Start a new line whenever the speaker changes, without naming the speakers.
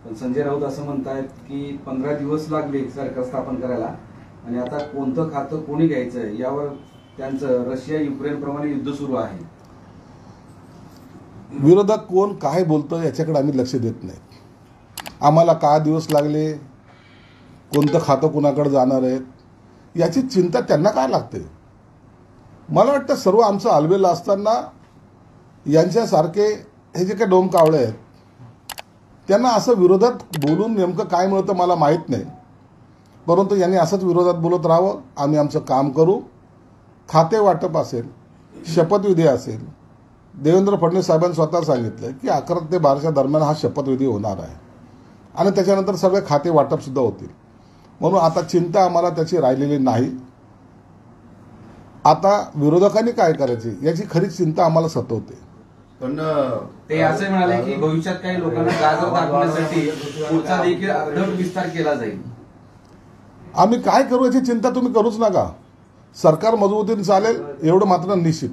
पण संजय राऊत असं म्हणतायत की 15 दिवस लागले सरकार स्थापन करायला आणि आता कोणतं खातं कोणी घ्यायचं यावर त्यांचं रशिया युक्रेन प्रमाणे युद्ध सुरू आहे.
विरोधक कोण काय बोलतं याच्याकडे आम्ही लक्ष देत नाही. आम्हाला काय दिवस लागले, कोणतं खातं कुणाकडे जाणार आहेत याची चिंता त्यांना काय लागते. मला वाटतं सर्व आमचं आलबेल असताना यांच्यासारखे हे जे काही डोमकावळे आहेत त्यांना असं विरोधात बोलून नेमकं काय मिळतं मला माहीत नाही. परंतु यांनी असंच विरोधात बोलत राहावं. आम्ही आमचं काम करू. खाते वाटप असेल, शपथविधी असेल, देवेंद्र फडणवीस साहेबांनी स्वतः सांगितलं की 11 ते 12च्या दरम्यान हा शपथविधी होणार आहे आणि त्याच्यानंतर सगळे खाते वाटपसुद्धा होतील. म्हणून आता चिंता आम्हाला त्याची राहिलेली नाही. आता विरोधकांनी काय करायचे याची खरी चिंता आम्हाला सतवते.
पण ते असं म्हणाले की भविष्यात काही लोकांना गाजर दाखवण्यासाठी पुढचा देखील धड विस्तार केला जाईल.
आम्ही काय करू याची चिंता तुम्ही करूच नका. सरकार मजबूतीने चालेल एवढं मात्र निश्चित.